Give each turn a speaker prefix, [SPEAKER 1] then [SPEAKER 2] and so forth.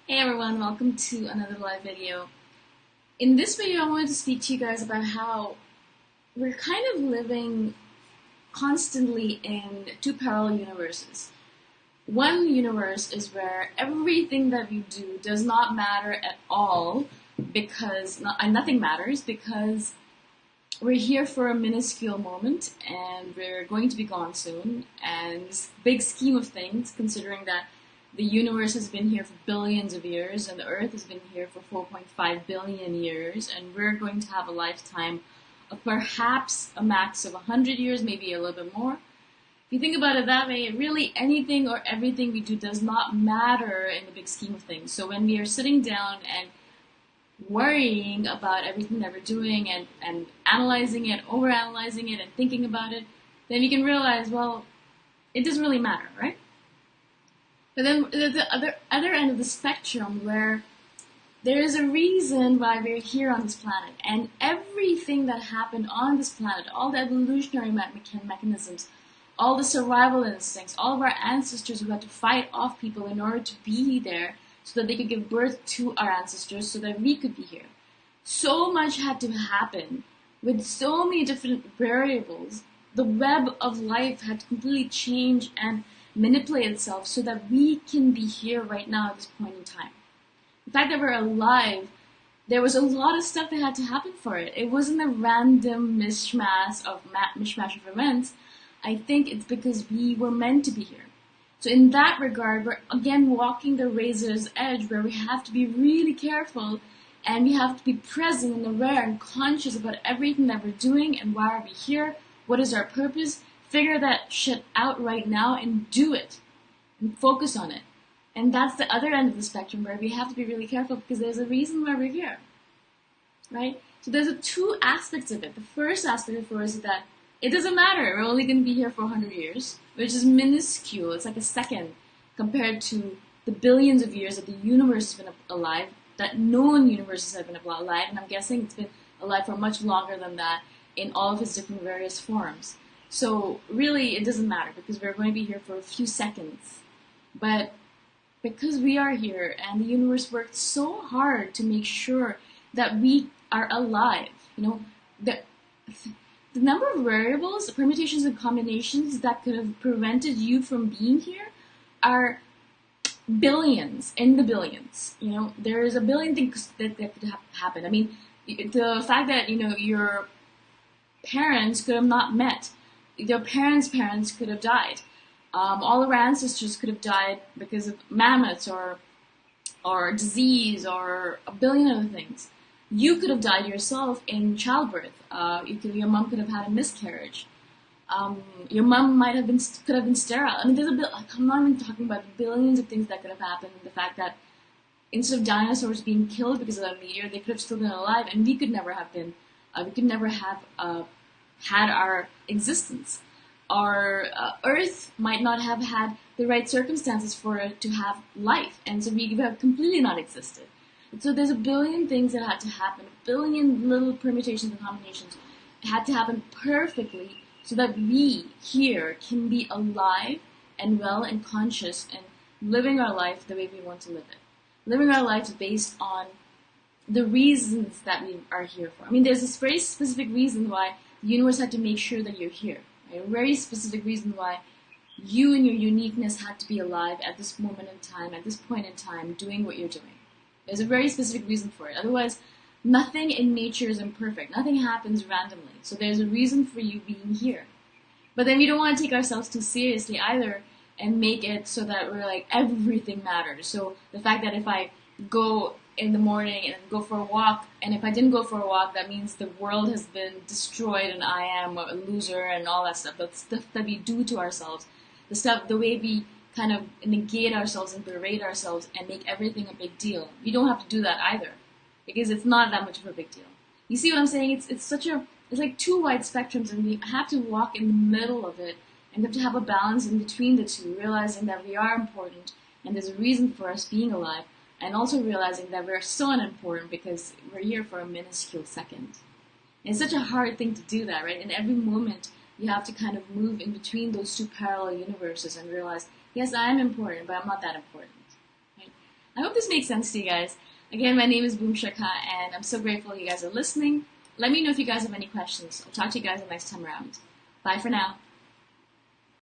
[SPEAKER 1] Hey everyone, welcome to another live video. In this video, I wanted to speak to you guys about how we're kind of living constantly in two parallel universes. One universe is where everything that we do does not matter at all and nothing matters because we're here for a minuscule moment and we're going to be gone soon. And this big scheme of things, considering that the universe has been here for billions of years and the Earth has been here for 4.5 billion years, and we're going to have a lifetime of perhaps a max of 100 years, maybe a little bit more. If you think about it that way, really anything or everything we do does not matter in the big scheme of things. So when we are sitting down and worrying about everything that we're doing and analyzing it, overanalyzing it, and thinking about it, then you can realize, well, it doesn't really matter, right? But then there's the other end of the spectrum where there is a reason why we're here on this planet, and everything that happened on this planet, all the evolutionary mechanisms, all the survival instincts, all of our ancestors who had to fight off people in order to be there so that they could give birth to our ancestors so that we could be here. So much had to happen with so many different variables. The web of life had to completely change and manipulate itself so that we can be here right now at this point in time. The fact that we're alive, there was a lot of stuff that had to happen for it. It wasn't a random mishmash of events. I think it's because we were meant to be here. So in that regard, we're again walking the razor's edge where we have to be really careful and we have to be present and aware and conscious about everything that we're doing and why are we here, what is our purpose. Figure that shit out right now and do it and focus on it. And that's the other end of the spectrum where we have to be really careful because there's a reason why we're here, right? So there's two aspects of it. The first aspect of it is that it doesn't matter. We're only going to be here for 100 years, which is minuscule. It's like a second compared to the billions of years that the universe has been alive, that known universes have been alive, and I'm guessing it's been alive for much longer than that in all of its different various forms. So really, it doesn't matter because we're going to be here for a few seconds. But because we are here and the universe worked so hard to make sure that we are alive, the number of variables, permutations, and combinations that could have prevented you from being here are billions, in the billions. There's a billion things that could happen. I mean, the fact that, your parents could have not met. Their parents' parents could have died. All of our ancestors could have died because of mammoths or disease or a billion other things. You could have died yourself in childbirth. Your mom could have had a miscarriage. Your mom could have been sterile. I mean, I'm not even talking about the billions of things that could have happened. The fact that instead of dinosaurs being killed because of a meteor, they could have still been alive, and we could never have been. We could never have had our existence. Our Earth might not have had the right circumstances for it to have life, and so we would have completely not existed. And so there's a billion things that had to happen, a billion little permutations and combinations had to happen perfectly so that we here can be alive and well and conscious and living our life the way we want to live it. Living our lives based on the reasons that we are here for. I mean, there's this very specific reason why the universe had to make sure that you're here. Right? A very specific reason why you and your uniqueness had to be alive at this moment in time, at this point in time, doing what you're doing. There's a very specific reason for it. Otherwise, nothing in nature is imperfect. Nothing happens randomly. So there's a reason for you being here. But then we don't want to take ourselves too seriously either and make it so that we're like, everything matters. So the fact that if I go in the morning and go for a walk, and if I didn't go for a walk, that means the world has been destroyed and I am a loser and all that stuff. That stuff that we do to ourselves, the way we kind of negate ourselves and berate ourselves and make everything a big deal. We don't have to do that either, because it's not that much of a big deal. You see what I'm saying? It's like two wide spectrums, and we have to walk in the middle of it, and we have to have a balance in between the two, realizing that we are important and there's a reason for us being alive, and also realizing that we're so unimportant because we're here for a minuscule second. And it's such a hard thing to do that, right? In every moment, you have to kind of move in between those two parallel universes and realize, yes, I am important, but I'm not that important. Right? I hope this makes sense to you guys. Again, my name is Shikha, and I'm so grateful you guys are listening. Let me know if you guys have any questions. I'll talk to you guys the next time around. Bye for now.